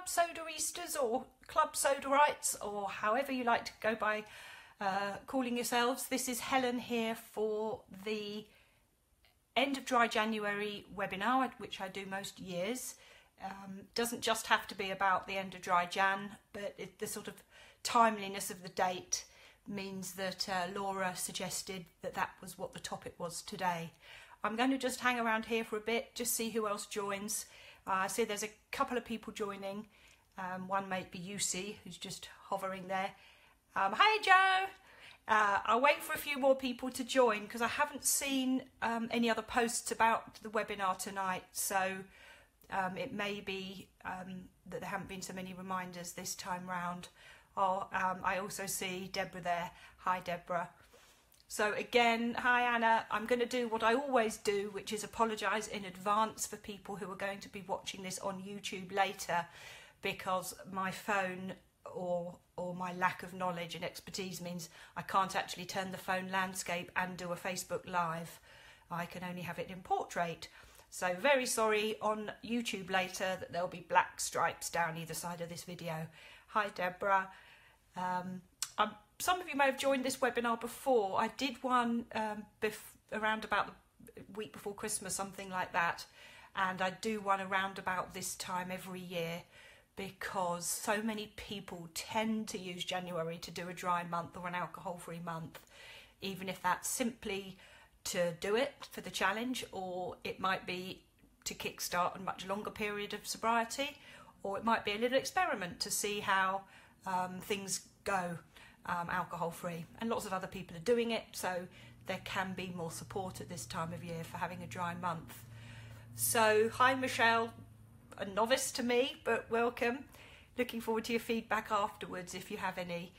Club Sodaistas or Club Sodarites, or however you like to go by calling yourselves. This is Helen here for the end of Dry January webinar, which I do most years. Doesn't just have to be about the end of Dry Jan, but the sort of timeliness of the date means that Laura suggested that that was what the topic was today. I'm going to just hang around here for a bit, just see who else joins. I see there's a couple of people joining. One may be UC, who's just hovering there. Hey Joe! I'll wait for a few more people to join because I haven't seen any other posts about the webinar tonight, so it may be that there haven't been so many reminders this time round. I also see Deborah there. Hi Deborah. So again, hi Anna. I'm going to do what I always do, which is apologise in advance for people who are going to be watching this on YouTube later, because my phone or my lack of knowledge and expertise means I can't actually turn the phone landscape and do a Facebook Live. I can only have it in portrait. So very sorry on YouTube later that there'll be black stripes down either side of this video. Hi Deborah. Some of you may have joined this webinar before. I did one around about the week before Christmas, something like that. And I do one around about this time every year because so many people tend to use January to do a dry month or an alcohol-free month, even if that's simply to do it for the challenge, or it might be to kickstart a much longer period of sobriety, or it might be a little experiment to see how things go alcohol-free. And lots of other people are doing it, so there can be more support at this time of year for having a dry month. So hi Michelle, a novice to me, but welcome. Looking forward to your feedback afterwards if you have any.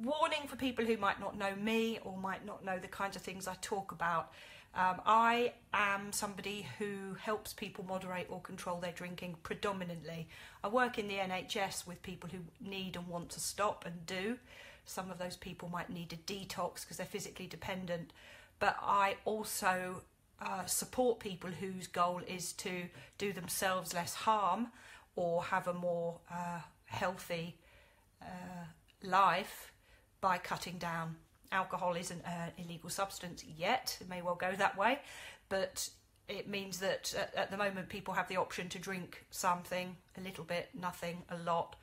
Warning for people who might not know me or might not know the kinds of things I talk about. I am somebody who helps people moderate or control their drinking predominantly. I work in the NHS with people who need and want to stop and do. Some of those people might need a detox because they're physically dependent, but I also support people whose goal is to do themselves less harm or have a more healthy life by cutting down. Alcohol isn't an illegal substance yet. It may well go that way, but it means that at the moment people have the option to drink something, a little bit, nothing, a lot,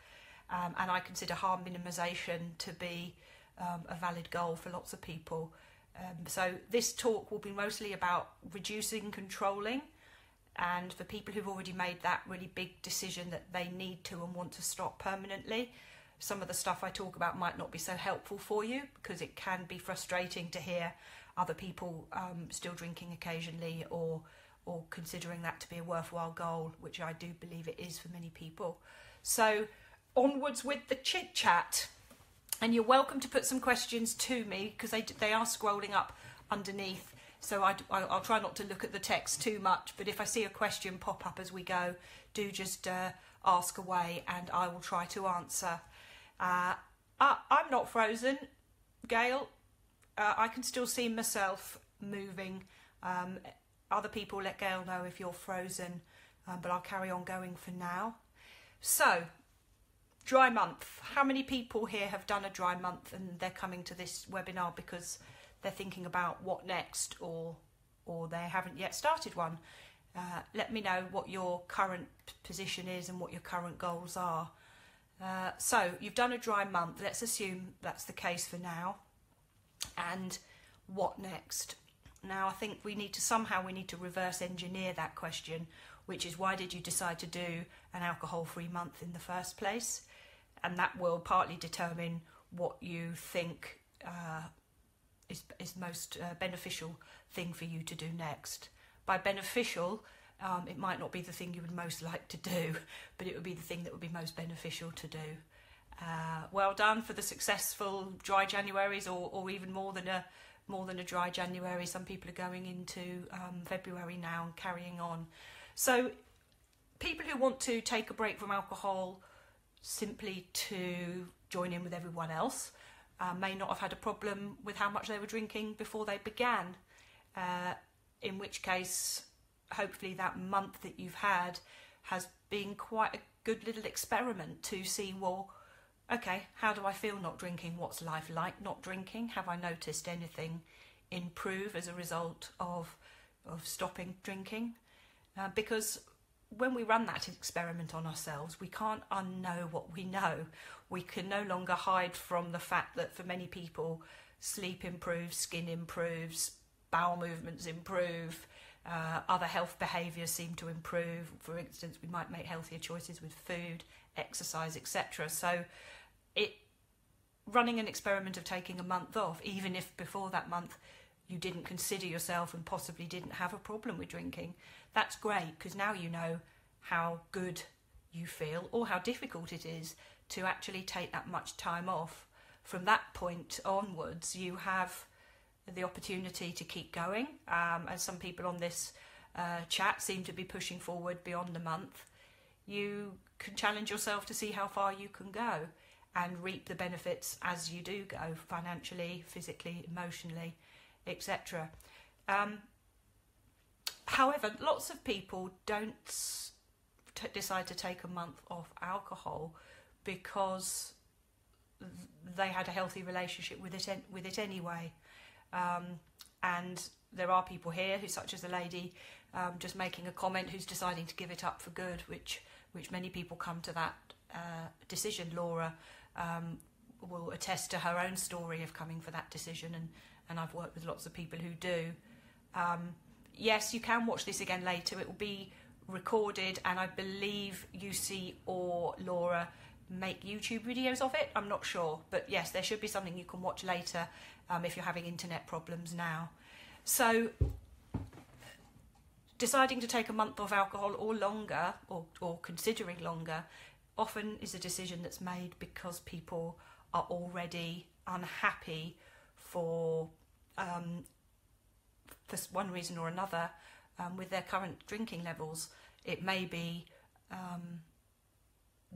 and I consider harm minimisation to be a valid goal for lots of people. So this talk will be mostly about reducing, controlling, and for people who've already made that really big decision that they need to and want to stop permanently. Some of the stuff I talk about might not be so helpful for you because it can be frustrating to hear other people still drinking occasionally or considering that to be a worthwhile goal, which I do believe it is for many people. So onwards with the chit chat, and you're welcome to put some questions to me because they are scrolling up underneath. So I'll try not to look at the text too much, but if I see a question pop up as we go, do just ask away and I will try to answer. I'm not frozen, Gail. I can still see myself moving. Other people, let Gail know if you're frozen, but I'll carry on going for now. So, dry month. How many people here have done a dry month and they're coming to this webinar because they're thinking about what next, or they haven't yet started one? Let me know what your current position is and what your current goals are. So you've done a dry month. Let's assume that's the case for now. And what next? Now I think we need to reverse engineer that question, which is, why did you decide to do an alcohol-free month in the first place? And that will partly determine what you think is the most beneficial thing for you to do next. By beneficial, it might not be the thing you would most like to do, but it would be the thing that would be most beneficial to do. Well done for the successful dry Januaries, or even more than a dry January. Some people are going into February now and carrying on. So people who want to take a break from alcohol simply to join in with everyone else may not have had a problem with how much they were drinking before they began, in which case hopefully that month that you've had has been quite a good little experiment to see, well, okay, how do I feel not drinking? What's life like not drinking? Have I noticed anything improve as a result of stopping drinking? Because when we run that experiment on ourselves, we can't unknow what we know. We can no longer hide from the fact that for many people, sleep improves, skin improves, bowel movements improve, other health behaviours seem to improve. For instance, we might make healthier choices with food, exercise, etc. So running an experiment of taking a month off, even if before that month you didn't consider yourself and possibly didn't have a problem with drinking, that's great, because now you know how good you feel or how difficult it is to actually take that much time off. From that point onwards, you have the opportunity to keep going, as some people on this chat seem to be pushing forward beyond a month. You can challenge yourself to see how far you can go and reap the benefits as you do go, financially, physically, emotionally, etc. However, lots of people don't decide to take a month off alcohol because they had a healthy relationship with it anyway. And there are people here who, such as a lady just making a comment, who's deciding to give it up for good, which many people come to that decision. Laura will attest to her own story of coming for that decision, and I've worked with lots of people who do. Yes, you can watch this again later. It will be recorded, and I believe UC or Laura make YouTube videos of it. I'm not sure, but yes, there should be something you can watch later if you're having internet problems now. So deciding to take a month off alcohol or longer, or considering longer, often is a decision that's made because people are already unhappy for one reason or another with their current drinking levels. It may be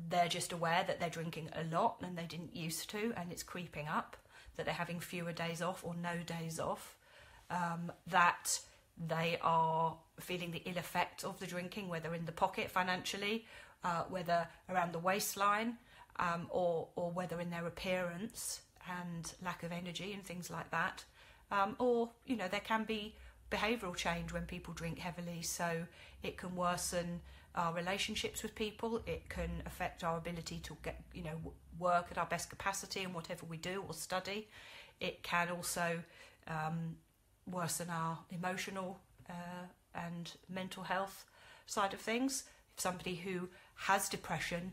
they're just aware that they're drinking a lot and they didn't used to, and it's creeping up, that they're having fewer days off or no days off, that they are feeling the ill effect of the drinking, whether in the pocket financially, whether around the waistline, or whether in their appearance and lack of energy and things like that. Or, there can be behavioural change when people drink heavily, so it can worsen our relationships with people. It can affect our ability to get, work at our best capacity in whatever we do or study. It can also worsen our emotional and mental health side of things. If somebody who has depression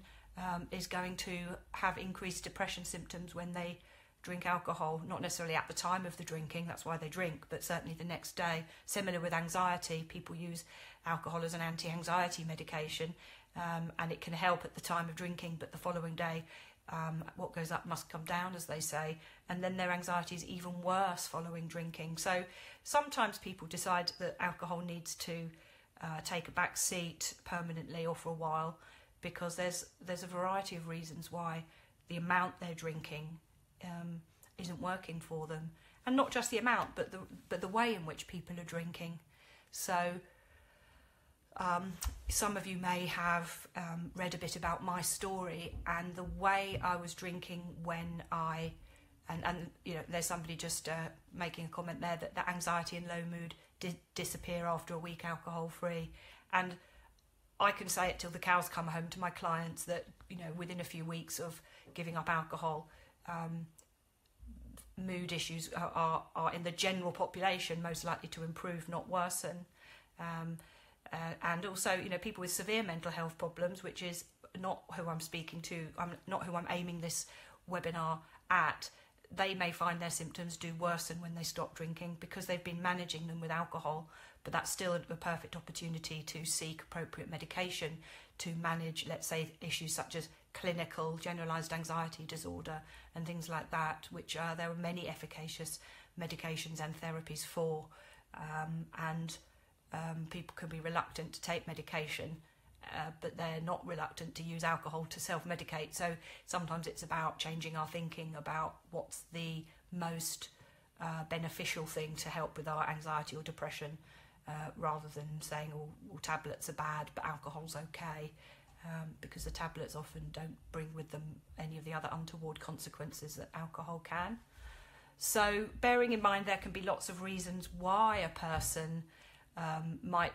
is going to have increased depression symptoms when they drink alcohol, not necessarily at the time of the drinking, that's why they drink, but certainly the next day. Similar with anxiety, people use alcohol as an anti-anxiety medication, and it can help at the time of drinking, but the following day, what goes up must come down, as they say, and then their anxiety is even worse following drinking. So sometimes people decide that alcohol needs to take a back seat permanently or for a while, because there's a variety of reasons why the amount they're drinking isn't working for them, and not just the amount, but the way in which people are drinking. So some of you may have read a bit about my story and the way I was drinking when there's somebody just making a comment there that anxiety and low mood did disappear after a week alcohol free, and I can say it till the cows come home to my clients that within a few weeks of giving up alcohol, mood issues are in the general population most likely to improve, not worsen. And also, people with severe mental health problems, which is not who I'm speaking to, not who I'm aiming this webinar at, they may find their symptoms do worsen when they stop drinking because they've been managing them with alcohol, but that's still a perfect opportunity to seek appropriate medication to manage, let's say, issues such as clinical generalised anxiety disorder and things like that, which there are many efficacious medications and therapies for, and people can be reluctant to take medication, but they're not reluctant to use alcohol to self-medicate. So sometimes it's about changing our thinking about what's the most beneficial thing to help with our anxiety or depression. rather than saying, oh, well, tablets are bad, but alcohol's okay, because the tablets often don't bring with them any of the other untoward consequences that alcohol can. So bearing in mind there can be lots of reasons why a person might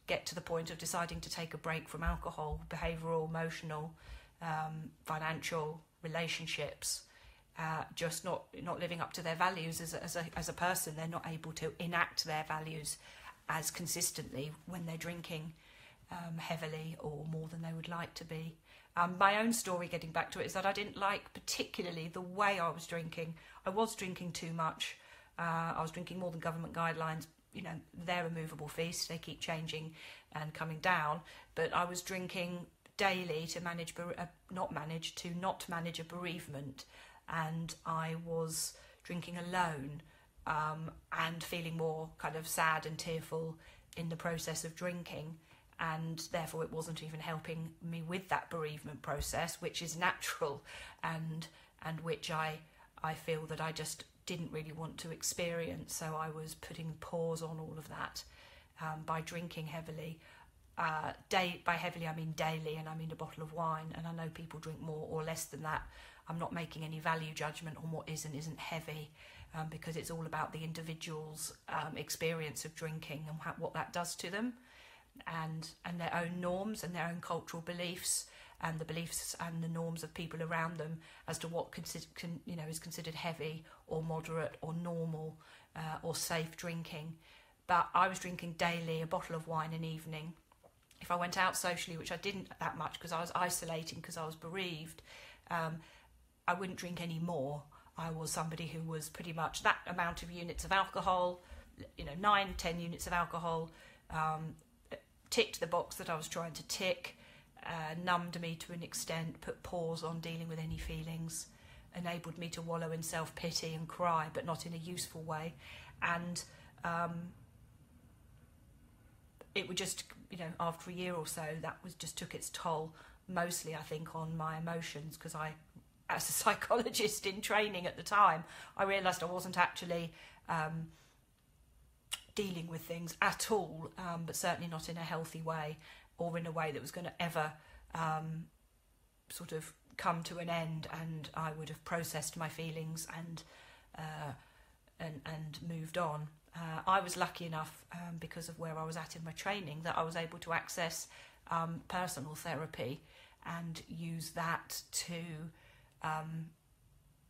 get to the point of deciding to take a break from alcohol: behavioural, emotional, financial, relationships, just not living up to their values as a person. They're not able to enact their values as consistently when they're drinking heavily or more than they would like to be. My own story, getting back to it, is that I didn't like particularly the way I was drinking. I was drinking too much. I was drinking more than government guidelines. You know, they're a movable feast. They keep changing and coming down. But I was drinking daily to not manage a bereavement. And I was drinking alone and feeling more kind of sad and tearful in the process of drinking. And therefore it wasn't even helping me with that bereavement process, which is natural and which I feel that I just didn't really want to experience. So I was putting pause on all of that by drinking heavily. By heavily I mean daily, and I mean a bottle of wine, and I know people drink more or less than that. I'm not making any value judgment on what is and isn't heavy, because it's all about the individual's experience of drinking and what that does to them, and their own norms and their own cultural beliefs, and the beliefs and the norms of people around them as to what is considered heavy or moderate or normal or safe drinking. But I was drinking daily, a bottle of wine an evening. If I went out socially, which I didn't that much because I was isolating because I was bereaved, I wouldn't drink any more. I was somebody who was pretty much that amount of units of alcohol, 9-10 units of alcohol, ticked the box that I was trying to tick, numbed me to an extent, put pause on dealing with any feelings, enabled me to wallow in self-pity and cry, but not in a useful way. And it would just, after a year or so, that just took its toll, mostly, I think, on my emotions, because I, as a psychologist in training at the time, I realised I wasn't actually dealing with things at all, but certainly not in a healthy way, or in a way that was going to ever sort of come to an end, and I would have processed my feelings and moved on. I was lucky enough, because of where I was at in my training, that I was able to access personal therapy and use that to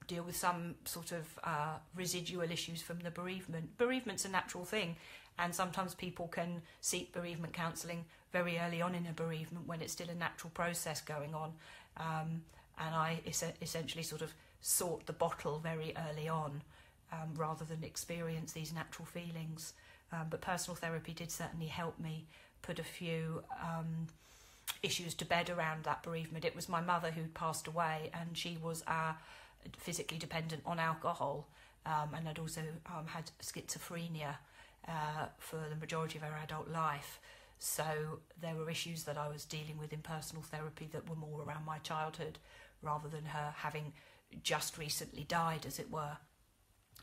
deal with some sort of residual issues from the bereavement. Bereavement's a natural thing, and sometimes people can seek bereavement counselling very early on in a bereavement when it's still a natural process going on. And I essentially sort of sought the bottle very early on, rather than experience these natural feelings. But personal therapy did certainly help me put a few issues to bed around that bereavement. It was my mother who'd passed away, and she was physically dependent on alcohol, and had also had schizophrenia for the majority of her adult life. So there were issues that I was dealing with in personal therapy that were more around my childhood, rather than her having just recently died, as it were.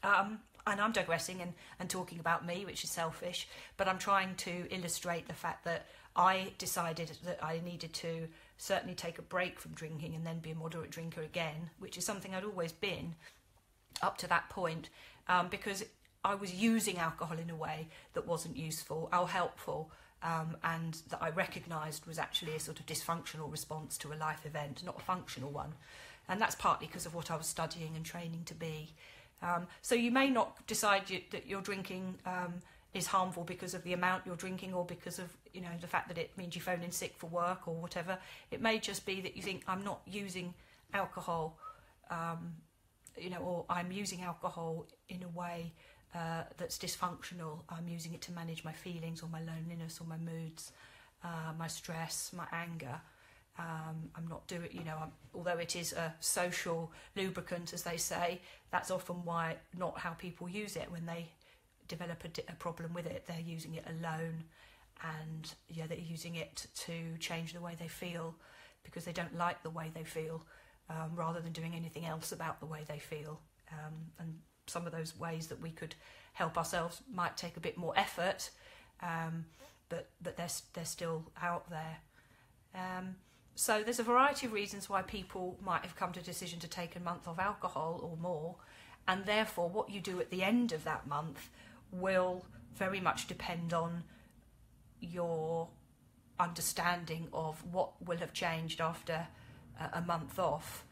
And I'm digressing and talking about me, which is selfish, but I'm trying to illustrate the fact that I decided that I needed to certainly take a break from drinking and then be a moderate drinker again, which is something I'd always been up to that point, because I was using alcohol in a way that wasn't useful or helpful, and that I recognised was actually a sort of dysfunctional response to a life event, not a functional one. And that's partly because of what I was studying and training to be. So you may not decide that your drinking is harmful because of the amount you're drinking, or because of the fact that it means you phone in sick for work or whatever. It may just be that you think, I'm not using alcohol, or I'm using alcohol in a way that's dysfunctional. I'm using it to manage my feelings or my loneliness or my moods, my stress, my anger. I'm not doing, although it is a social lubricant, as they say, that's often not how people use it. When they develop a problem with it, they're using it alone, and they're using it to change the way they feel, because they don't like the way they feel, rather than doing anything else about the way they feel. And some of those ways that we could help ourselves might take a bit more effort, but they're still out there. So there's a variety of reasons why people might have come to a decision to take a month off alcohol or more, and therefore what you do at the end of that month will very much depend on your understanding of what will have changed after a month off,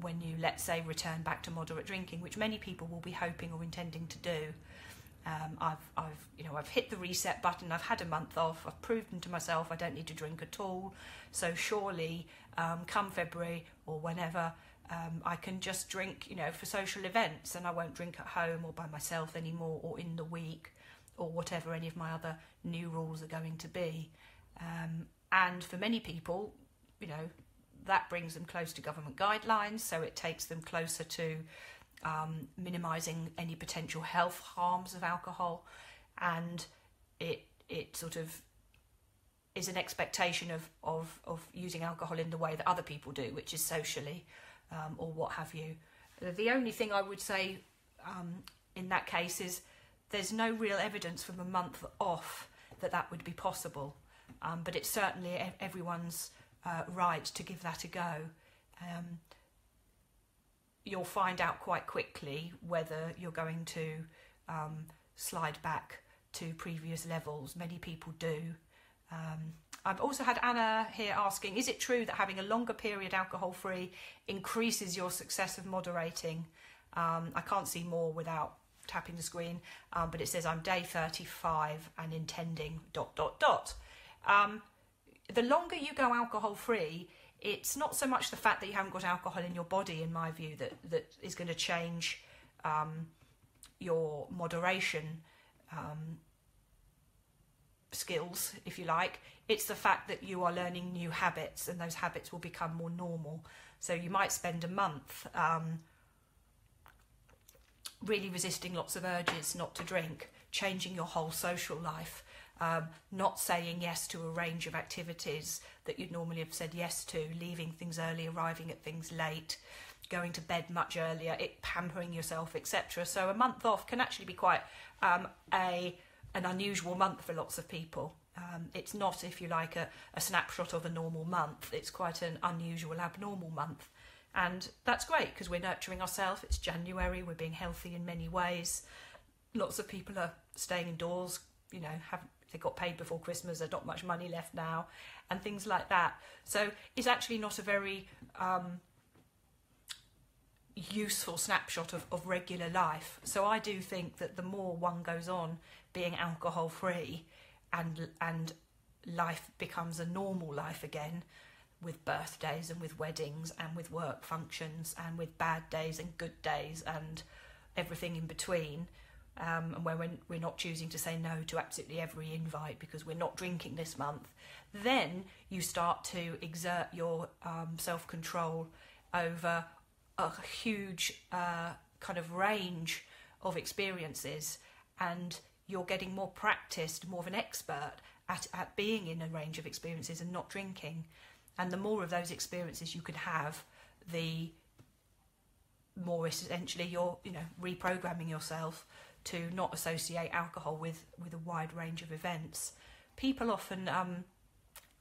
when you, let's say, return back to moderate drinking, which many people will be hoping or intending to do. I've hit the reset button. I've had a month off. I've proven to myself I don't need to drink at all. So surely, come February or whenever, I can just drink, for social events, and I won't drink at home or by myself anymore, or in the week, or whatever any of my other new rules are going to be. And for many people, that brings them close to government guidelines, so it takes them closer to minimising any potential health harms of alcohol, and it sort of is an expectation of using alcohol in the way that other people do, which is socially, or what have you. The only thing I would say in that case is there's no real evidence from a month off that would be possible, but it's certainly everyone's right to give that a go. You'll find out quite quickly whether you're going to slide back to previous levels. Many people do. I've also had Anna here asking, is it true that having a longer period alcohol-free increases your success of moderating? I can't see more without tapping the screen, but it says I'm day 35 and intending ... The longer you go alcohol-free, it's not so much the fact that you haven't got alcohol in your body, in my view, that is going to change your moderation skills, if you like. It's the fact that you are learning new habits, and those habits will become more normal. So you might spend a month really resisting lots of urges not to drink, changing your whole social life, not saying yes to a range of activities that you'd normally have said yes to, leaving things early, arriving at things late, going to bed much earlier, pampering yourself, etc. So a month off can actually be quite an unusual month for lots of people. It's not, if you like, a snapshot of a normal month. It's quite an unusual, abnormal month. And that's great because we're nurturing ourselves. It's January, we're being healthy in many ways. Lots of people are staying indoors, they got paid before Christmas, there's not much money left now, and things like that. So it's actually not a very useful snapshot of regular life. So I do think that the more one goes on being alcohol free and life becomes a normal life again, with birthdays and with weddings and with work functions and with bad days and good days and everything in between, and when we're not choosing to say no to absolutely every invite because we're not drinking this month, then you start to exert your self-control over a huge kind of range of experiences, and you're getting more practiced, more of an expert at being in a range of experiences and not drinking. And the more of those experiences you could have, the more essentially you're reprogramming yourself to not associate alcohol with a wide range of events. People often,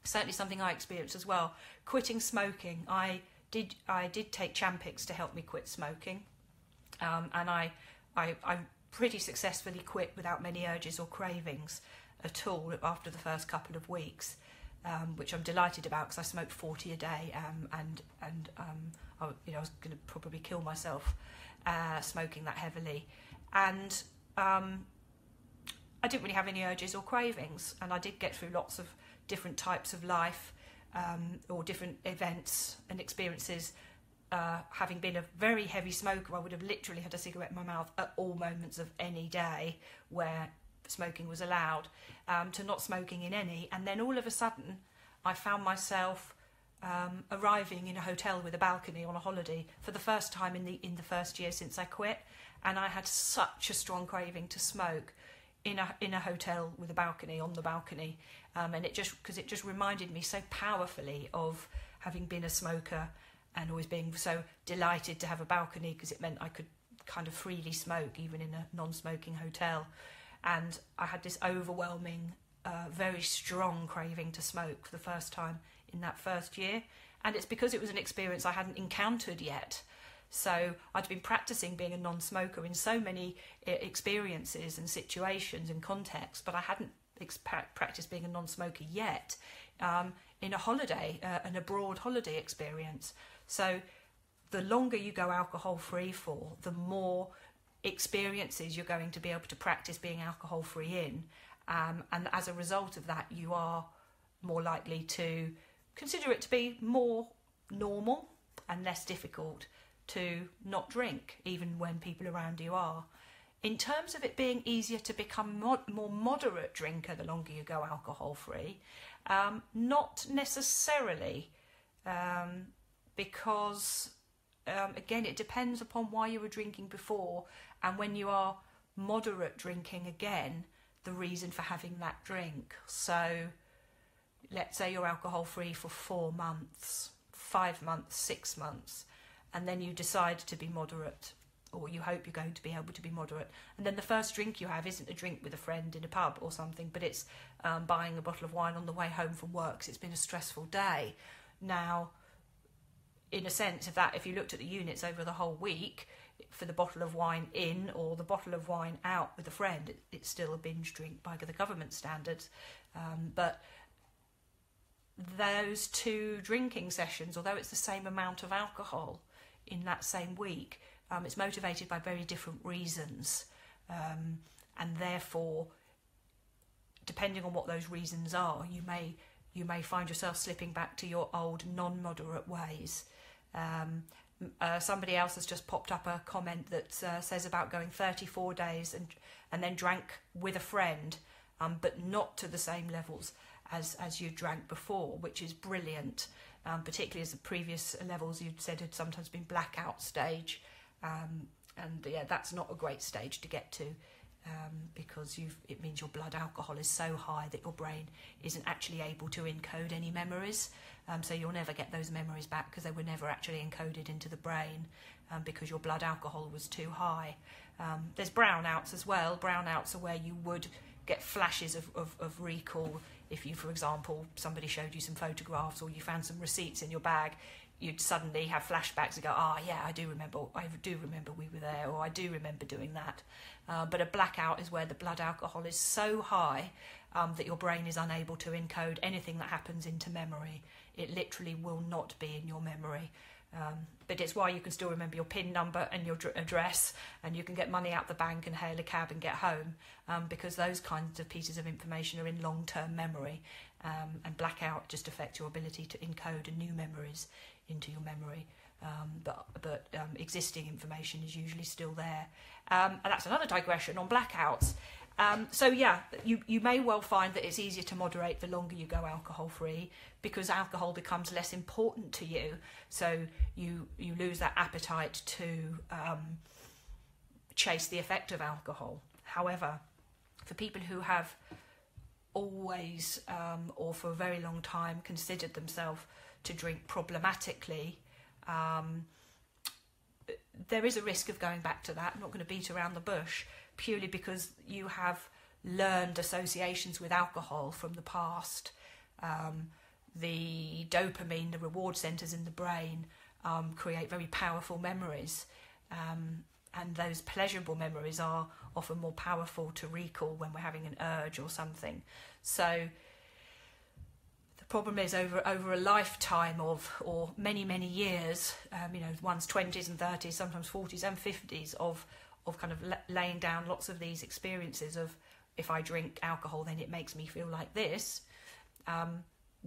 certainly something I experienced as well, quitting smoking. I did take Champix to help me quit smoking, and I pretty successfully quit without many urges or cravings at all after the first couple of weeks, which I'm delighted about because I smoked 40 a day, and I was going to probably kill myself smoking that heavily. And I didn't really have any urges or cravings, and I did get through lots of different types of life, or different events and experiences. Having been a very heavy smoker, I would have literally had a cigarette in my mouth at all moments of any day where smoking was allowed, to not smoking in any. And then all of a sudden I found myself arriving in a hotel with a balcony on a holiday for the first time in the first year since I quit, and I had such a strong craving to smoke in a hotel with a balcony, on the balcony, and it just reminded me so powerfully of having been a smoker and always being so delighted to have a balcony because it meant I could kind of freely smoke even in a non-smoking hotel. and I had this overwhelming, very strong craving to smoke for the first time in that first year. And it's because it was an experience I hadn't encountered yet. So I'd been practicing being a non-smoker in so many experiences and situations and contexts, but I hadn't practiced being a non-smoker yet in a holiday, an abroad holiday experience. So the longer you go alcohol-free for, the more experiences you're going to be able to practice being alcohol-free in. And as a result of that, you are more likely to consider it to be more normal and less difficult to not drink, even when people around you are. In terms of it being easier to become more moderate drinker the longer you go alcohol-free, not necessarily, because, again, it depends upon why you were drinking before, and when you are moderate drinking again, the reason for having that drink. So let's say you're alcohol-free for 4 months, 5 months, 6 months, and then you decide to be moderate, or you hope you're going to be able to be moderate, and then the first drink you have isn't a drink with a friend in a pub or something, but it's buying a bottle of wine on the way home from work 'cause it's been a stressful day. Now, in a sense, if you looked at the units over the whole week for the bottle of wine in or the bottle of wine out with a friend, it's still a binge drink by the government standards. But those two drinking sessions, although it's the same amount of alcohol in that same week, it's motivated by very different reasons, and therefore, depending on what those reasons are, you may find yourself slipping back to your old non-moderate ways. Somebody else has just popped up a comment that says about going 34 days and then drank with a friend, but not to the same levels as you drank before, which is brilliant, particularly as the previous levels you'd said had sometimes been blackout stage, and yeah, that's not a great stage to get to, because it means your blood alcohol is so high that your brain isn't actually able to encode any memories, so you'll never get those memories back because they were never actually encoded into the brain, because your blood alcohol was too high. There's brownouts as well. Brownouts are where you would get flashes of recall. If you, for example, somebody showed you some photographs or you found some receipts in your bag, you'd suddenly have flashbacks and go, yeah, I do remember we were there, or I do remember doing that. But a blackout is where the blood alcohol is so high that your brain is unable to encode anything that happens into memory. It literally will not be in your memory. But it's why you can still remember your PIN number and your address, and you can get money out the bank and hail a cab and get home, because those kinds of pieces of information are in long-term memory, and blackout just affects your ability to encode new memories into your memory, but existing information is usually still there. And that's another digression on blackouts. So yeah, you may well find that it's easier to moderate the longer you go alcohol-free, because alcohol becomes less important to you. So you lose that appetite to chase the effect of alcohol. However, for people who have always or for a very long time considered themselves to drink problematically, there is a risk of going back to that. I'm not going to beat around the bush, purely because you have learned associations with alcohol from the past. The dopamine, the reward centres in the brain, create very powerful memories, and those pleasurable memories are often more powerful to recall when we're having an urge or something. So the problem is over a lifetime or many years, one's 20s and 30s, sometimes 40s and 50s of kind of laying down lots of these experiences of, if I drink alcohol then it makes me feel like this.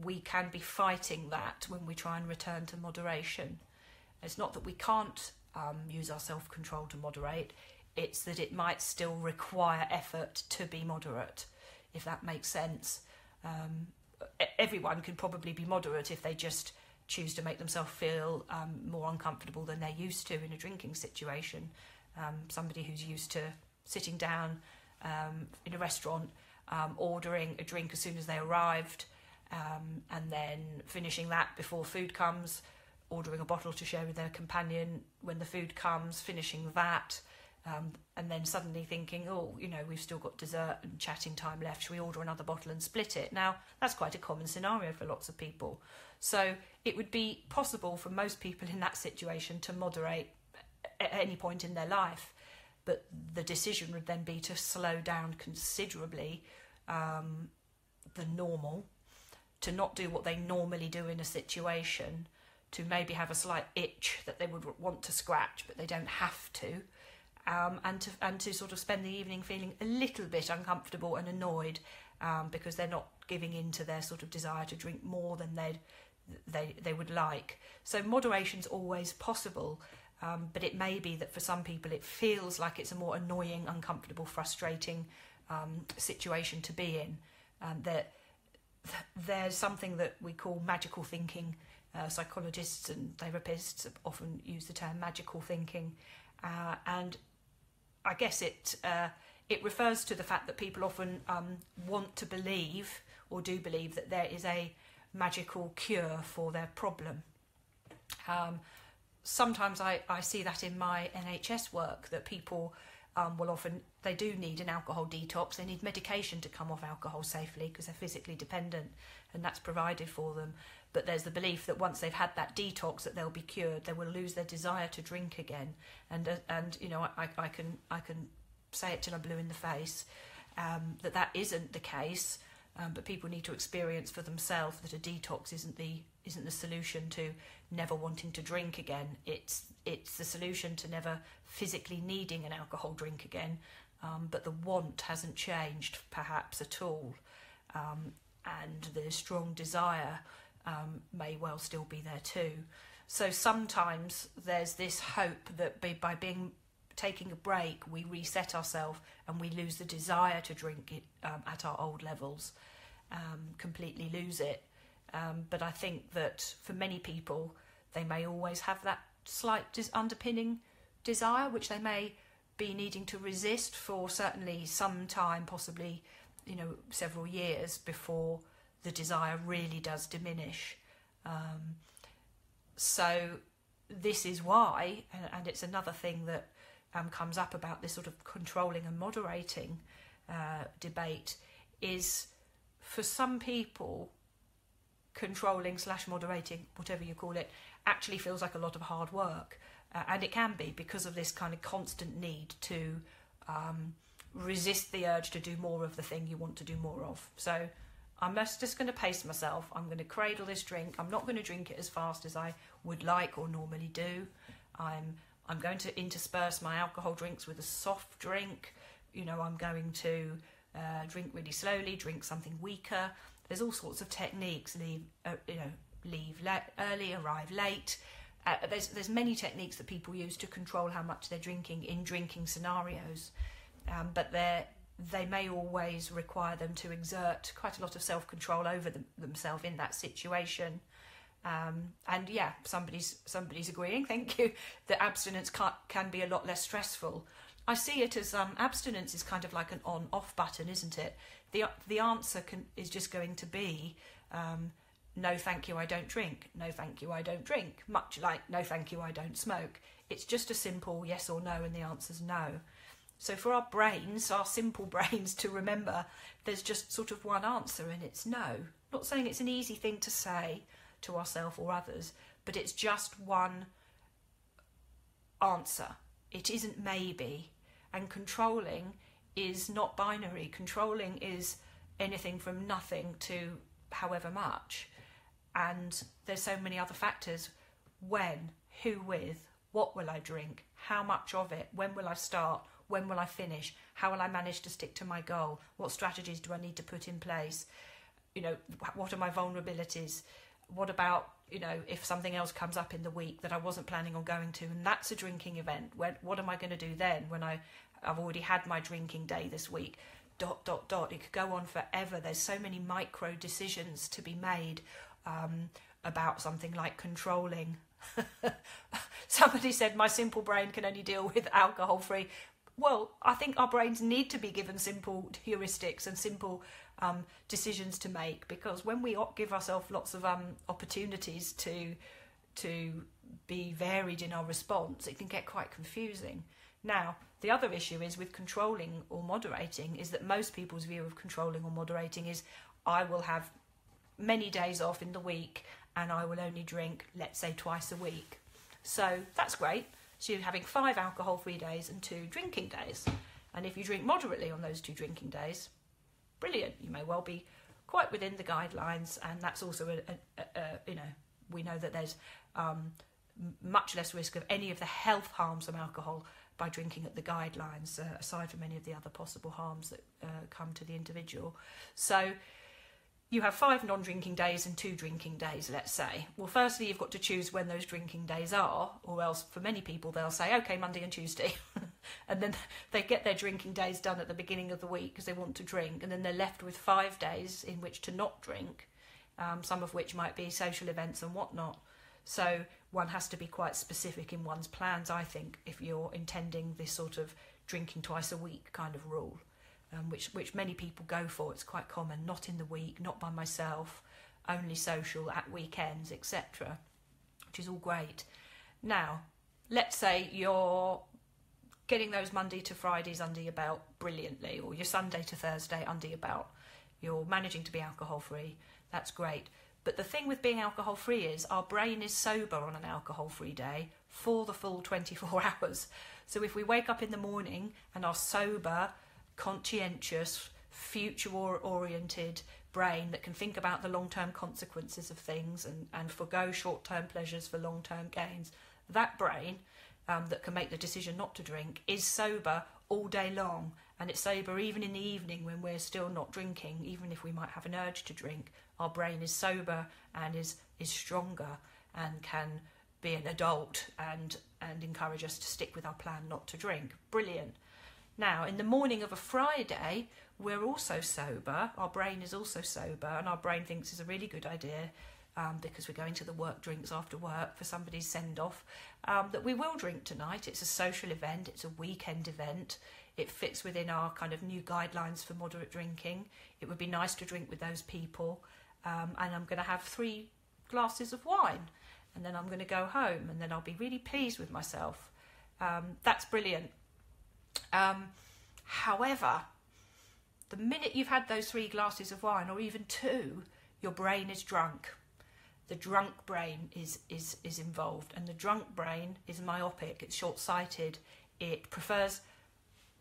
We can be fighting that when we try and return to moderation. It's not that we can't use our self-control to moderate, it's that it might still require effort to be moderate, if that makes sense. Everyone can probably be moderate if they just choose to make themselves feel more uncomfortable than they're used to in a drinking situation. Somebody who's used to sitting down in a restaurant, ordering a drink as soon as they arrived, and then finishing that before food comes, ordering a bottle to share with their companion when the food comes, finishing that, and then suddenly thinking, oh, you know, we've still got dessert and chatting time left, should we order another bottle and split it? Now, that's quite a common scenario for lots of people. So it would be possible for most people in that situation to moderate at any point in their life, but the decision would then be to slow down considerably the normal, to not do what they normally do in a situation, to maybe have a slight itch that they would want to scratch but they don't have to, and to sort of spend the evening feeling a little bit uncomfortable and annoyed because they're not giving in to their sort of desire to drink more than they would like. So moderation's always possible, but it may be that for some people it feels like it's a more annoying, uncomfortable, frustrating situation to be in. That there's something that we call magical thinking. Psychologists and therapists often use the term magical thinking, and I guess it refers to the fact that people often want to believe or do believe that there is a magical cure for their problem. Sometimes I see that in my NHS work, that people will often, they do need an alcohol detox, they need medication to come off alcohol safely because they're physically dependent, and that's provided for them. But there's the belief that once they've had that detox, that they'll be cured, they will lose their desire to drink again. And you know, I can say it till I'm blue in the face, that isn't the case. But people need to experience for themselves that a detox isn't the solution to never wanting to drink again. It's the solution to never physically needing an alcohol drink again, but the want hasn't changed perhaps at all, and the strong desire may well still be there too. So sometimes there's this hope that by taking a break, we reset ourselves and we lose the desire to drink it at our old levels, completely lose it. But I think that for many people, they may always have that slight underpinning desire, which they may be needing to resist for certainly some time, possibly, you know, several years before the desire really does diminish. So this is why, and it's another thing that comes up about this sort of controlling and moderating debate, is for some people, controlling / moderating, whatever you call it, actually feels like a lot of hard work. And it can be because of this kind of constant need to resist the urge to do more of the thing you want to do more of. So I'm just going to pace myself. I'm going to cradle this drink. I'm not going to drink it as fast as I would like or normally do. I'm going to intersperse my alcohol drinks with a soft drink. You know, I'm going to drink really slowly, drink something weaker. There's all sorts of techniques. Leave early, arrive late. There's many techniques that people use to control how much they're drinking in drinking scenarios, but they may always require them to exert quite a lot of self-control over themselves in that situation. And yeah, somebody's agreeing, thank you, that abstinence can be a lot less stressful. I see it as abstinence is kind of like an on-off button, isn't it? The answer is just going to be no thank you, I don't drink. No thank you, I don't drink. Much like no thank you, I don't smoke. It's just a simple yes or no, and the answer's no. So for our brains, our simple brains, to remember there's just sort of one answer, and it's no. I'm not saying it's an easy thing to say to ourselves or others, but it's just one answer. It isn't maybe. And controlling is not binary. Controlling is anything from nothing to however much. And there's so many other factors. When, who with, what will I drink, how much of it, when will I start, when will I finish, how will I manage to stick to my goal, what strategies do I need to put in place, you know, what are my vulnerabilities, what about, you know, if something else comes up in the week that I wasn't planning on going to, and that's a drinking event, what am I going to do then when I've already had my drinking day this week, ... It could go on forever. There's so many micro decisions to be made about something like controlling. Somebody said my simple brain can only deal with alcohol free. Well, I think our brains need to be given simple heuristics and simple decisions to make, because when we give ourselves lots of opportunities to be varied in our response, it can get quite confusing. Now, The other issue is with controlling or moderating is that most people's view of controlling or moderating is I will have many days off in the week and I will only drink, let's say, twice a week. So that's great. So you're having 5 alcohol-free days and 2 drinking days. And if you drink moderately on those 2 drinking days, brilliant. You may well be quite within the guidelines, and that's also we know that there's much less risk of any of the health harms from alcohol by drinking at the guidelines, aside from any of the other possible harms that come to the individual. So you have 5 non-drinking days and 2 drinking days, let's say. Well, firstly, you've got to choose when those drinking days are, or else for many people, they'll say, okay, Monday and Tuesday. And then they get their drinking days done at the beginning of the week because they want to drink. And then they're left with 5 days in which to not drink, some of which might be social events and whatnot. So one has to be quite specific in one's plans, I think, if you're intending this sort of drinking twice a week kind of rule. Which many people go for. It's quite common, not in the week, not by myself, only social, at weekends, etc., which is all great. Now, let's say you're getting those Monday to Fridays under your belt brilliantly, or your Sunday to Thursday under your belt. You're managing to be alcohol-free. That's great. But the thing with being alcohol-free is our brain is sober on an alcohol-free day for the full 24 hours. So if we wake up in the morning and are sober, conscientious, future-oriented brain that can think about the long-term consequences of things and forgo short-term pleasures for long-term gains, that brain that can make the decision not to drink is sober all day long, and it's sober even in the evening when we're still not drinking. Even if we might have an urge to drink, our brain is sober and is stronger and can be an adult and encourage us to stick with our plan not to drink. Brilliant. Now, in the morning of a Friday, we're also sober, our brain is also sober, and our brain thinks it's a really good idea, because we're going to the work drinks after work for somebody's send-off, that we will drink tonight. It's a social event, it's a weekend event, it fits within our kind of new guidelines for moderate drinking. It would be nice to drink with those people, and I'm going to have 3 glasses of wine, and then I'm going to go home, and then I'll be really pleased with myself. That's brilliant. However, the minute you've had those 3 glasses of wine, or even 2, your brain is drunk. The drunk brain is involved, and the drunk brain is myopic, it's short-sighted, it prefers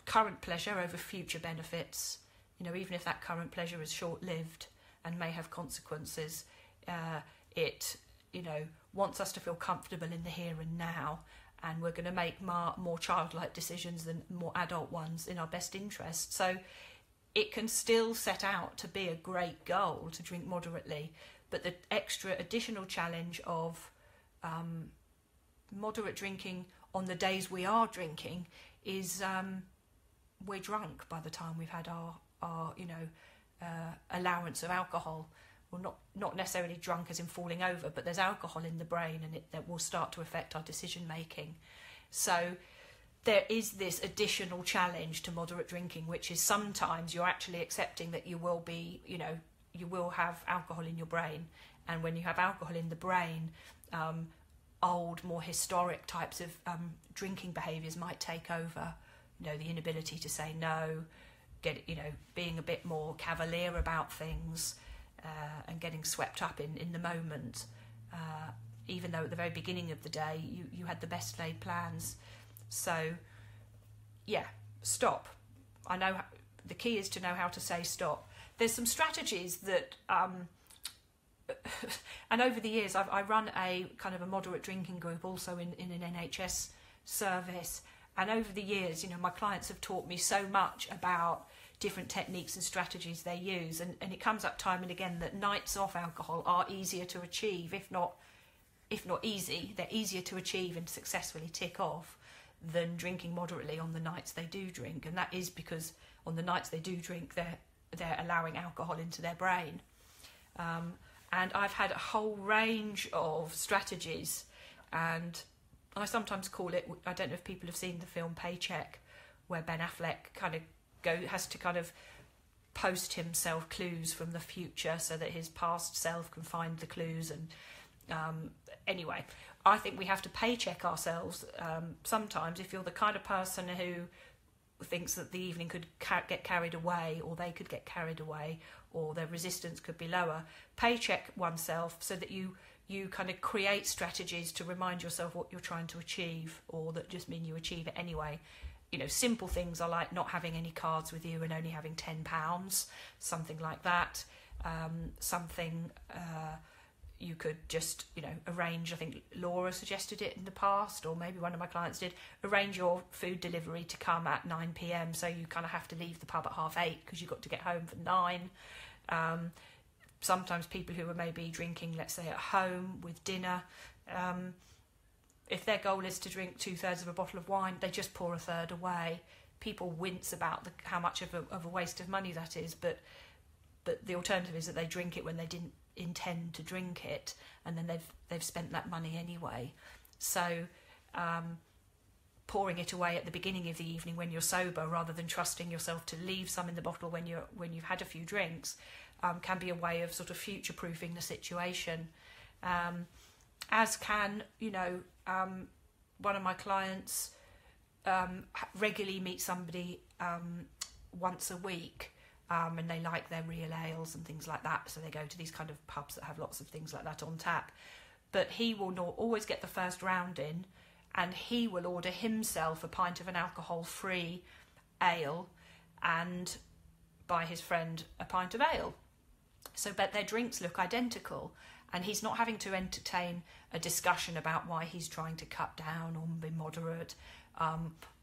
current pleasure over future benefits, even if that current pleasure is short-lived and may have consequences. It wants us to feel comfortable in the here and now, and we're going to make more childlike decisions than more adult ones in our best interest. So it can still set out to be a great goal to drink moderately, but the extra additional challenge of moderate drinking on the days we are drinking is we're drunk by the time we've had our allowance of alcohol. Well, not necessarily drunk as in falling over, but there's alcohol in the brain, and that will start to affect our decision making. So there is this additional challenge to moderate drinking, which is sometimes you're actually accepting that you will be, you will have alcohol in your brain, and when you have alcohol in the brain, old, more historic types of drinking behaviours might take over. The inability to say no, being a bit more cavalier about things. And getting swept up in the moment, even though at the very beginning of the day you had the best laid plans. So, yeah, stop. I know the key is to know how to say stop. There's some strategies that, and over the years I run a kind of a moderate drinking group also in an NHS service, and over the years, my clients have taught me so much about different techniques and strategies they use, and it comes up time and again that nights off alcohol are easier to achieve, if not easy, they're easier to achieve and successfully tick off than drinking moderately on the nights they do drink. And that is because on the nights they do drink, they're allowing alcohol into their brain. And I've had a whole range of strategies, and I sometimes call it, I don't know if people have seen the film Paycheck, where Ben Affleck has to post himself clues from the future so that his past self can find the clues. And anyway, I think we have to paycheck ourselves sometimes. If you're the kind of person who thinks that the evening could get carried away, or they could get carried away, or their resistance could be lower. Paycheck oneself so that you kind of create strategies to remind yourself what you're trying to achieve, or that just mean you achieve it anyway. You know, simple things are like not having any cards with you and only having £10, something like that. You could just, you know, arrange, I think Laura suggested it in the past, or maybe one of my clients did, arrange your food delivery to come at 9 p.m. so you kind of have to leave the pub at 8:30 because you've got to get home for 9. Sometimes people who are maybe drinking, let's say, at home with dinner, if their goal is to drink 2/3 of a bottle of wine, they just pour 1/3 away. People wince about how much of a waste of money that is, but the alternative is that they drink it when they didn't intend to drink it, and then they've spent that money anyway. So pouring it away at the beginning of the evening when you're sober, rather than trusting yourself to leave some in the bottle when you've had a few drinks, can be a way of sort of future-proofing the situation. As can, you know, one of my clients regularly meet somebody once a week, and they like their real ales and things like that, so they go to these kind of pubs that have lots of things like that on tap. But he will not always get the first round in, and he will order himself a pint of an alcohol-free ale and buy his friend a pint of ale. So but their drinks look identical, and he's not having to entertain a discussion about why he's trying to cut down or be moderate,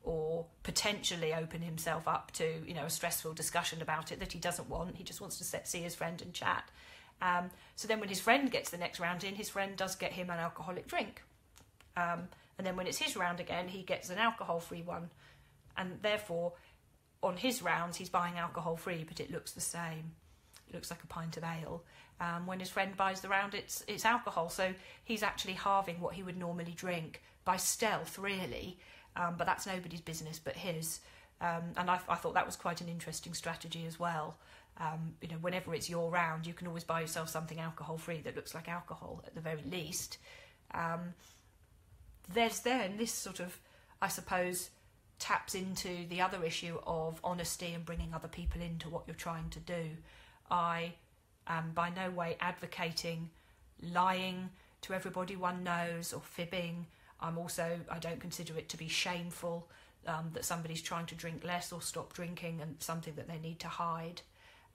or potentially open himself up to, you know, a stressful discussion about it that he doesn't want. He just wants to see his friend and chat. So then when his friend gets the next round in, his friend does get him an alcoholic drink. And then when it's his round again, he gets an alcohol-free one. And therefore, on his rounds, he's buying alcohol-free, but it looks the same. It looks like a pint of ale. When his friend buys the round, it's alcohol. So he's actually halving what he would normally drink by stealth, really. But that's nobody's business but his. And I thought that was quite an interesting strategy as well. You know, whenever it's your round, you can always buy yourself something alcohol-free that looks like alcohol, at the very least. There's then this sort of, I suppose, taps into the other issue of honesty and bringing other people into what you're trying to do. I am by no way advocating lying to everybody one knows or fibbing. I don't consider it to be shameful that somebody's trying to drink less or stop drinking and something that they need to hide.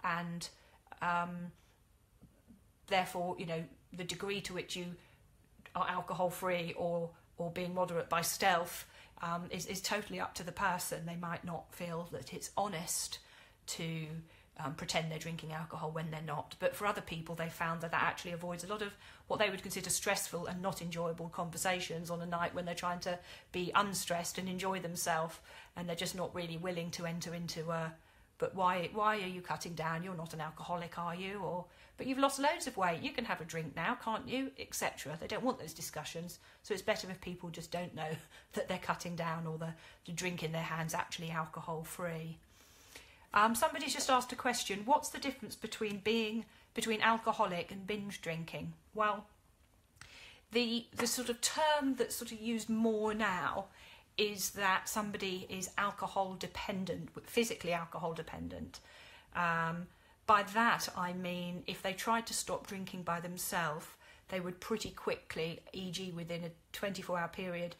And therefore, you know, the degree to which you are alcohol-free or being moderate by stealth is totally up to the person. They might not feel that it's honest to pretend they're drinking alcohol when they're not. But for other people, they found that actually avoids a lot of what they would consider stressful and not enjoyable conversations on a night when they're trying to be unstressed and enjoy themselves, and they're just not really willing to enter into but why are you cutting down? You're not an alcoholic, are you? But you've lost loads of weight. You can have a drink now, can't you? Etc. They don't want those discussions. So it's better if people just don't know that they're cutting down, or the drink in their hand's actually alcohol-free. Somebody's just asked a question. What's the difference between alcoholic and binge drinking? Well, the sort of term that's sort of used more now is that somebody is alcohol dependent, physically alcohol dependent. By that I mean if they tried to stop drinking by themselves, they would pretty quickly, e.g. within a 24-hour period,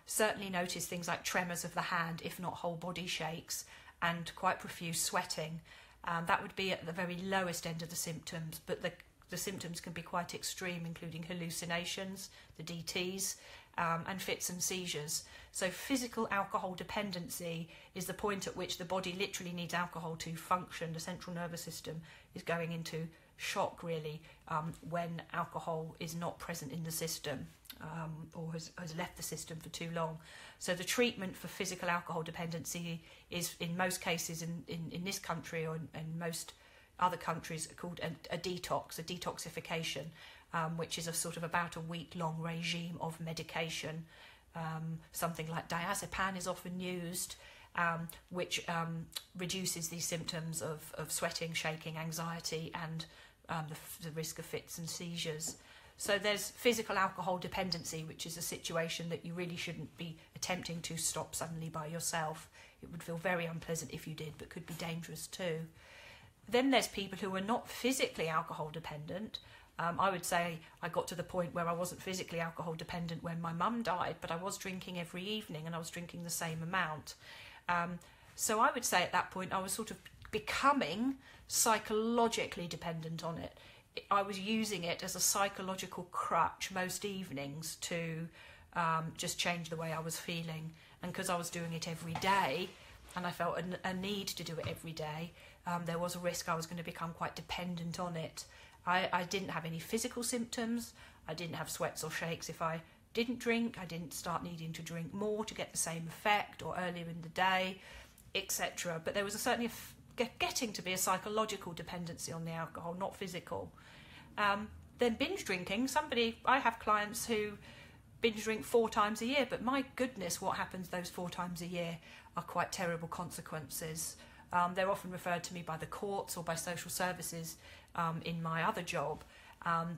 certainly notice things like tremors of the hand, if not whole body shakes, and quite profuse sweating. That would be at the very lowest end of the symptoms, but the symptoms can be quite extreme, including hallucinations, the DTs, and fits and seizures. So physical alcohol dependency is the point at which the body literally needs alcohol to function. The central nervous system is going into shock, really, when alcohol is not present in the system, or has left the system for too long. So the treatment for physical alcohol dependency is, in most cases in this country or in most other countries, called a detoxification, which is a sort of about a week-long regime of medication. Something like diazepam is often used, which reduces the symptoms of sweating, shaking, anxiety, and the risk of fits and seizures. So there's physical alcohol dependency, which is a situation that you really shouldn't be attempting to stop suddenly by yourself. It would feel very unpleasant if you did, but could be dangerous too. Then there's people who are not physically alcohol dependent. I would say I got to the point where I wasn't physically alcohol dependent when my mum died, but I was drinking every evening and I was drinking the same amount. So I would say at that point I was sort of becoming psychologically dependent on it. I was using it as a psychological crutch most evenings to just change the way I was feeling. And because I was doing it every day and I felt a need to do it every day, there was a risk I was going to become quite dependent on it. I didn't have any physical symptoms. I didn't have sweats or shakes if I didn't drink. I didn't start needing to drink more to get the same effect or earlier in the day, etc. But there was certainly getting to be a psychological dependency on the alcohol, not physical. Then binge drinking. I have clients who binge drink 4 times a year, but my goodness, what happens those 4 times a year are quite terrible consequences. They're often referred to me by the courts or by social services in my other job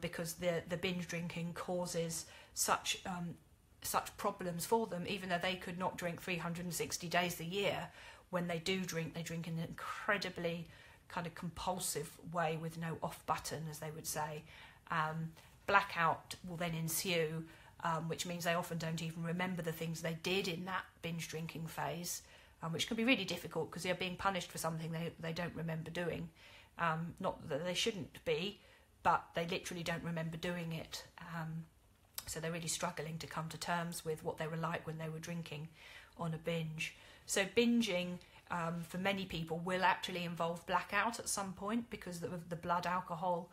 because the binge drinking causes such problems for them, even though they could not drink 360 days a year. When they do drink, they drink in an incredibly kind of compulsive way with no off button, as they would say. Blackout will then ensue, which means they often don't even remember the things they did in that binge drinking phase, which can be really difficult because they're being punished for something they don't remember doing. Not that they shouldn't be, but they literally don't remember doing it. So they're really struggling to come to terms with what they were like when they were drinking on a binge. So binging for many people will actually involve blackout at some point because the blood alcohol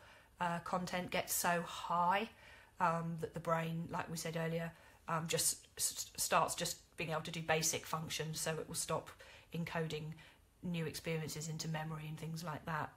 content gets so high that the brain, like we said earlier, just starts just being able to do basic functions, so it will stop encoding new experiences into memory and things like that.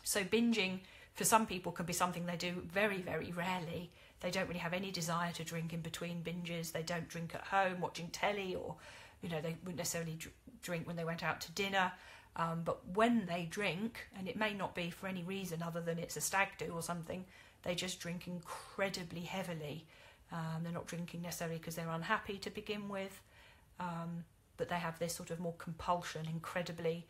So binging for some people can be something they do very, very rarely. They don't really have any desire to drink in between binges. They don't drink at home watching telly, or they wouldn't necessarily drink when they went out to dinner. But when they drink, and it may not be for any reason other than it's a stag do or something, they just drink incredibly heavily. They're not drinking necessarily because they're unhappy to begin with, but they have this sort of more compulsion, incredibly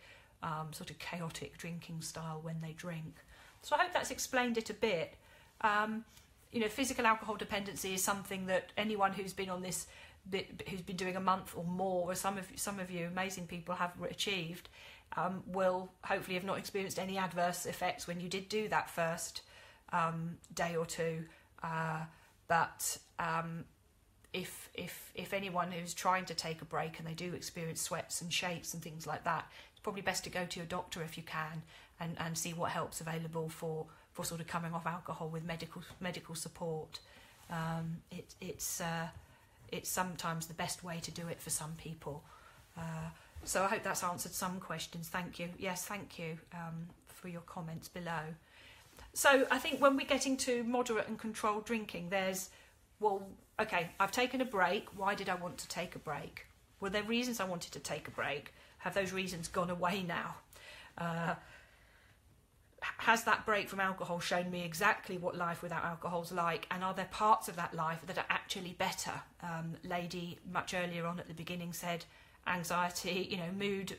sort of chaotic drinking style when they drink. So I hope that's explained it a bit. Physical alcohol dependency is something that anyone who's been on this who's been doing a month or more, or some of you amazing people have achieved, will hopefully have not experienced any adverse effects when you did do that first day or two. But if anyone who's trying to take a break and they do experience sweats and shakes and things like that, it's probably best to go to your doctor if you can and see what help's available for sort of coming off alcohol with medical support. It's sometimes the best way to do it for some people. So I hope that's answered some questions. Thank you. Yes, thank you for your comments below. So I think when we're getting to moderate and controlled drinking, okay, I've taken a break. Why did I want to take a break? Were there reasons I wanted to take a break? Have those reasons gone away now? Has that break from alcohol shown me exactly what life without alcohol's like? And are there parts of that life that are actually better? Lady much earlier on at the beginning said anxiety, mood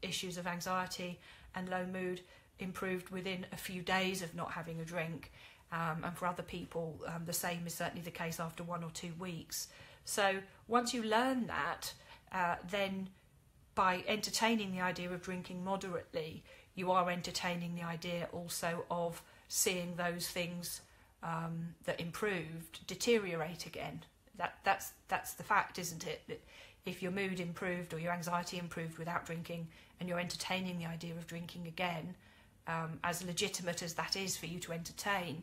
issues of anxiety and low mood improved within a few days of not having a drink. And for other people, the same is certainly the case after 1 or 2 weeks. So once you learn that, then by entertaining the idea of drinking moderately, you are entertaining the idea also of seeing those things that improved deteriorate again. That's the fact, isn't it? That if your mood improved or your anxiety improved without drinking, and you're entertaining the idea of drinking again, as legitimate as that is for you to entertain,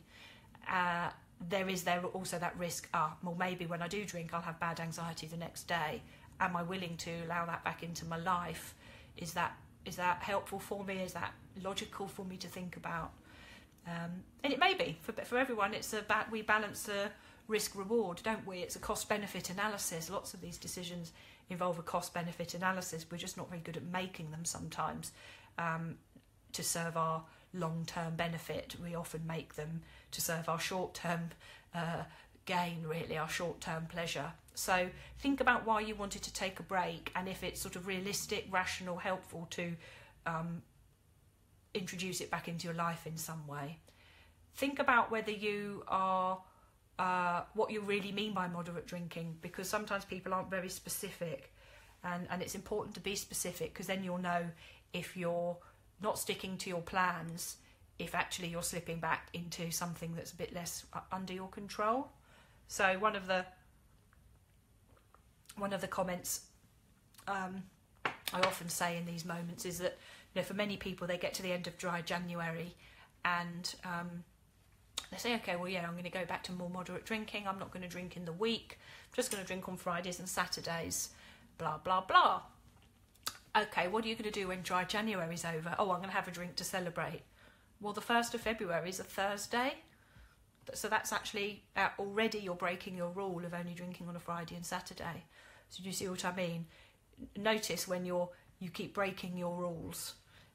there also that risk, well, maybe when I do drink I'll have bad anxiety the next day. Am I willing to allow that back into my life? Is that helpful for me? Is that logical for me to think about? And it may be. For everyone, we balance the risk-reward, don't we? It's a cost-benefit analysis. Lots of these decisions involve a cost-benefit analysis. We're just not very good at making them sometimes to serve our long-term benefit. We often make them to serve our short-term gain, really, our short-term pleasure. So think about why you wanted to take a break, and if it's sort of realistic, rational, helpful to introduce it back into your life in some way. Think about whether you are what you really mean by moderate drinking, because sometimes people aren't very specific, and it's important to be specific, because then you'll know if you're not sticking to your plans, if actually you're slipping back into something that's a bit less under your control. So one of the comments I often say in these moments is that, you know, for many people, they get to the end of dry January and they say, okay, well, yeah, I'm going to go back to more moderate drinking. I'm not going to drink in the week. I'm just going to drink on Fridays and Saturdays, blah, blah, blah. Okay, what are you going to do when dry January's over? Oh, I'm going to have a drink to celebrate. Well, the 1st of February is a Thursday. So that's actually already you're breaking your rule of only drinking on a Friday and Saturday. So do you see what I mean? Notice when you keep breaking your rules,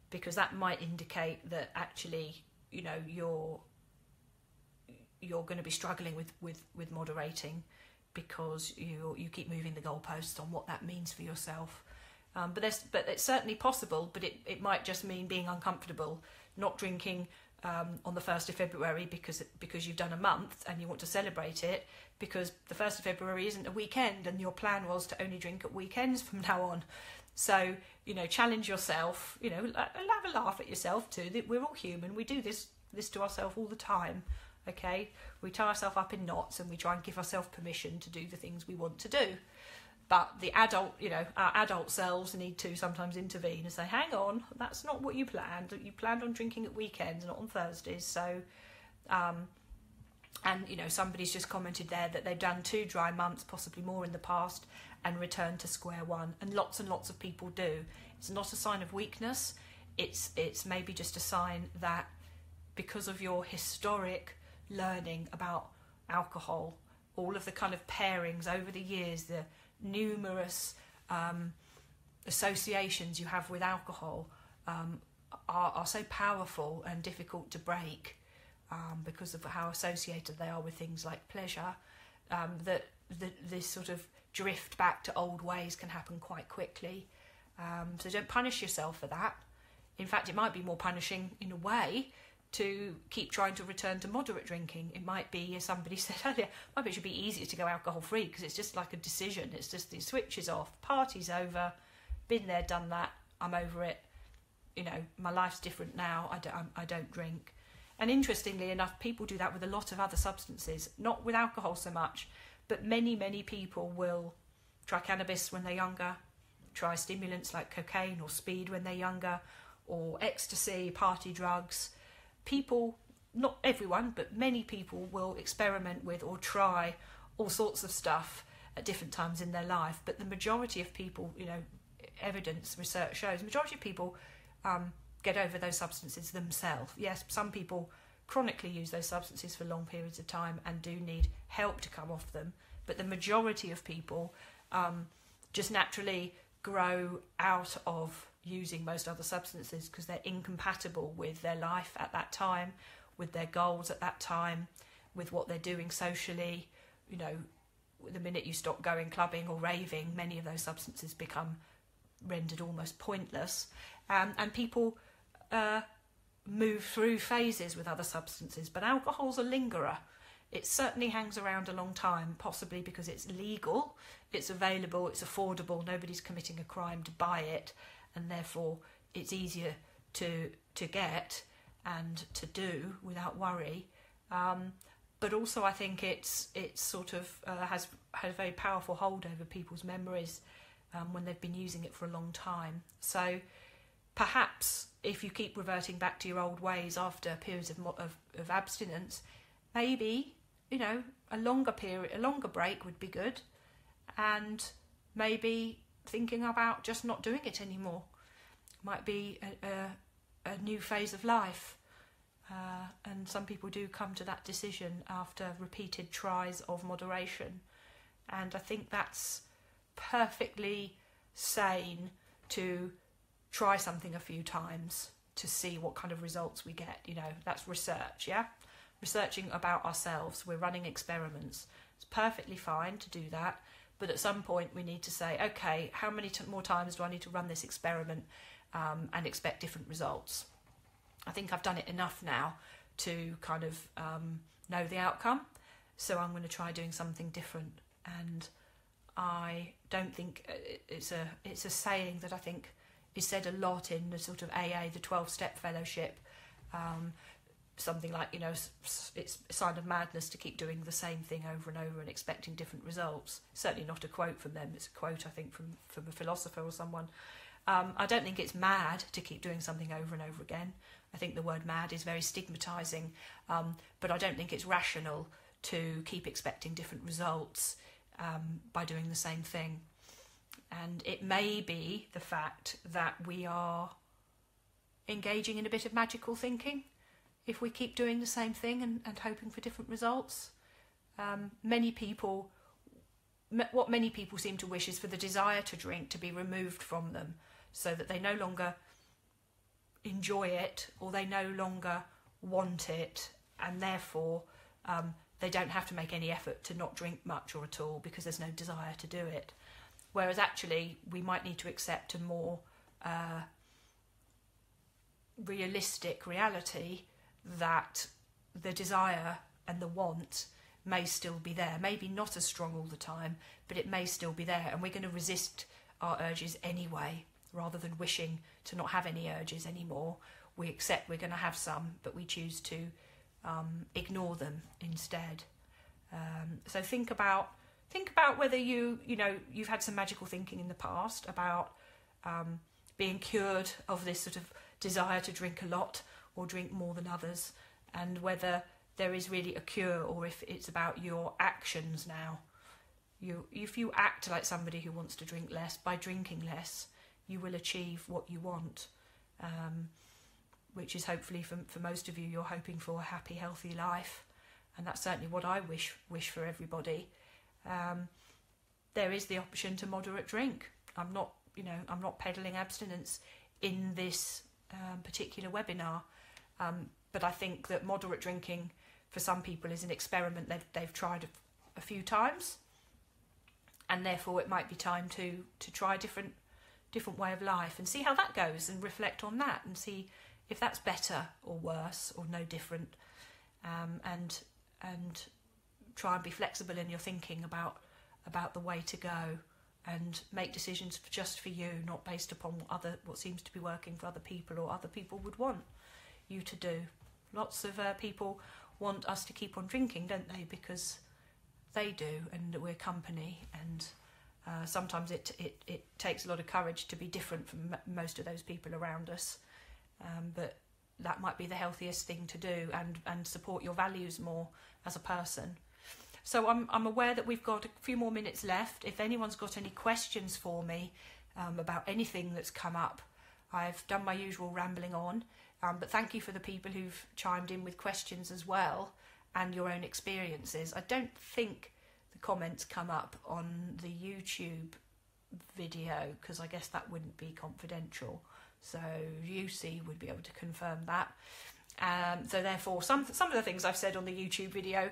because that might indicate that actually, you know, you're going to be struggling with moderating, because you keep moving the goalposts on what that means for yourself. But it's certainly possible, but it might just mean being uncomfortable, not drinking on the 1st of February because you've done a month and you want to celebrate it, because the 1st of February isn't a weekend and your plan was to only drink at weekends from now on. So, you know, challenge yourself, you know, have a laugh at yourself too. We're all human. We do this to ourselves all the time, okay? We tie ourselves up in knots and we try and give ourselves permission to do the things we want to do. But the adult, you know, our adult selves need to sometimes intervene and say, hang on, that's not what you planned. You planned on drinking at weekends, not on Thursdays. So, and, you know, somebody's just commented there that they've done 2 dry months, possibly more in the past, and returned to square one. And lots of people do. It's not a sign of weakness. It's maybe just a sign that because of your historic learning about alcohol, all of the kind of pairings over the years, the numerous associations you have with alcohol are so powerful and difficult to break because of how associated they are with things like pleasure, that this sort of drift back to old ways can happen quite quickly. So don't punish yourself for that. In fact, it might be more punishing in a way to keep trying to return to moderate drinking. It might be, as somebody said earlier, it should be easier to go alcohol free, because it's just like a decision. It's just the switch is off, party's over, been there, done that, I'm over it. You know, my life's different now. I don't drink. And interestingly enough, people do that with a lot of other substances, not with alcohol so much, but many people will try cannabis when they're younger, try stimulants like cocaine or speed when they're younger, or ecstasy, party drugs. People, not everyone, but many people will experiment with or try all sorts of stuff at different times in their life. But the majority of people, you know, evidence, research shows, the majority of people get over those substances themselves. Yes, some people chronically use those substances for long periods of time and do need help to come off them. But the majority of people just naturally grow out of using most other substances because they're incompatible with their life at that time, with their goals at that time, with what they're doing socially. You know, the minute you stop going clubbing or raving, many of those substances become rendered almost pointless. And people move through phases with other substances, but alcohol's a lingerer. It certainly hangs around a long time, possibly because it's legal, it's available, it's affordable, nobody's committing a crime to buy it, and therefore it's easier to get and to do without worry. But also I think it's sort of has had a very powerful hold over people's memories when they've been using it for a long time. So perhaps if you keep reverting back to your old ways after periods of abstinence, maybe, you know, a longer break would be good, and maybe thinking about just not doing it anymore might be a new phase of life. And some people do come to that decision after repeated tries of moderation, and I think that's perfectly sane to try something a few times, to see what kind of results we get. You know, that's research, yeah? Researching about ourselves. We're running experiments. It's perfectly fine to do that, but at some point we need to say, okay, how many more times do I need to run this experiment and expect different results? I think I've done it enough now to kind of know the outcome, so I'm going to try doing something different. And I don't think it's a saying that I think is said a lot in the sort of AA, the 12-step fellowship. Something like, you know, it's a sign of madness to keep doing the same thing over and over and expecting different results. Certainly not a quote from them. It's a quote, I think, from a philosopher or someone. I don't think it's mad to keep doing something over and over again. I think the word mad is very stigmatising, but I don't think it's rational to keep expecting different results by doing the same thing. And it may be the fact that we are engaging in a bit of magical thinking if we keep doing the same thing and hoping for different results. Many people seem to wish is for the desire to drink to be removed from them, so that they no longer enjoy it or they no longer want it, and therefore they don't have to make any effort to not drink much or at all because there's no desire to do it. Whereas actually we might need to accept a more realistic reality that the desire and the want may still be there, maybe not as strong all the time, but it may still be there, and we're going to resist our urges anyway, rather than wishing to not have any urges anymore. We accept we're going to have some, but we choose to ignore them instead. So think about whether you've had some magical thinking in the past about being cured of this sort of desire to drink a lot or drink more than others, and whether there is really a cure, or if it's about your actions now. If you act like somebody who wants to drink less by drinking less, you will achieve what you want, which is hopefully for most of you, you're hoping for a happy, healthy life, and that's certainly what I wish for everybody. There is the option to moderate drink. I'm not peddling abstinence in this particular webinar, but I think that moderate drinking for some people is an experiment they've tried a few times, and therefore it might be time to try a different way of life and see how that goes, and reflect on that and see if that's better or worse or no different, and try and be flexible in your thinking about the way to go, and make decisions just for you, not based upon what seems to be working for other people or other people would want you to do. Lots of people want us to keep on drinking, don't they? Because they do, and we're company, and sometimes it takes a lot of courage to be different from most of those people around us, but that might be the healthiest thing to do, and support your values more as a person. So I'm aware that we've got a few more minutes left. If anyone's got any questions for me about anything that's come up, I've done my usual rambling on, but thank you for the people who've chimed in with questions as well, and your own experiences. I don't think the comments come up on the YouTube video, because I guess that wouldn't be confidential, so UC would be able to confirm that. So therefore some of the things I've said on the YouTube video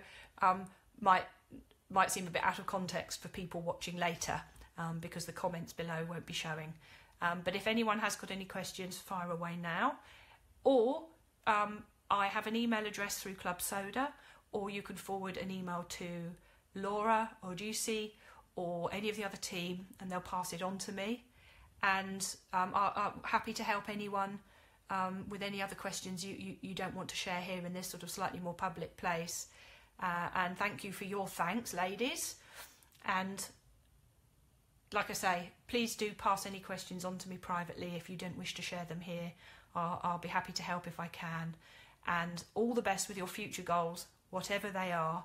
might seem a bit out of context for people watching later, because the comments below won't be showing. But if anyone has got any questions, fire away now. Or I have an email address through Club Soda, or you can forward an email to Laura or Juicy or any of the other team, and they'll pass it on to me. And I'm happy to help anyone with any other questions you don't want to share here in this sort of slightly more public place. And thank you for your thanks, ladies. And like I say, please do pass any questions on to me privately if you don't wish to share them here. I'll be happy to help if I can. And all the best with your future goals, whatever they are.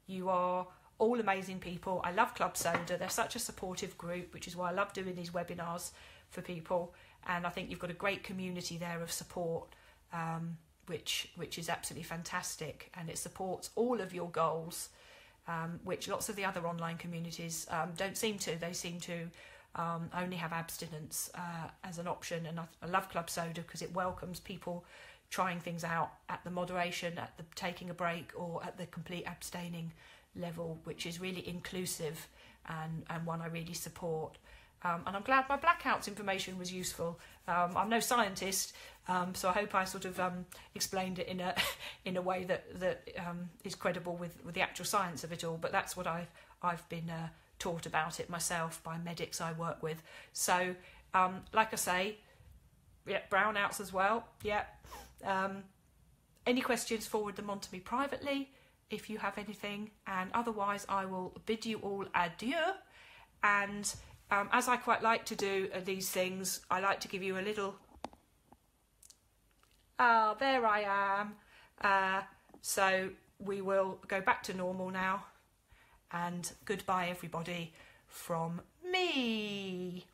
You are all amazing people. I love Club Soda. They're such a supportive group, which is why I love doing these webinars for people. And I think you've got a great community there of support, which is absolutely fantastic. And it supports all of your goals, which lots of the other online communities don't seem to. They seem to only have abstinence as an option. And I love club soda because it welcomes people trying things out at the moderation, at the taking a break, or at the complete abstaining level, which is really inclusive and one I really support. And I'm glad my blackouts information was useful. I'm no scientist, so I hope I sort of explained it in a way that is credible with the actual science of it all. But that's what I've been taught about it myself by medics I work with. So, like I say, yeah, brownouts as well. Yeah. Any questions, forward them on to me privately if you have anything. And otherwise, I will bid you all adieu. And as I quite like to do these things, I like to give you a little... Ah, there I am. So we will go back to normal now. And goodbye, everybody, from me.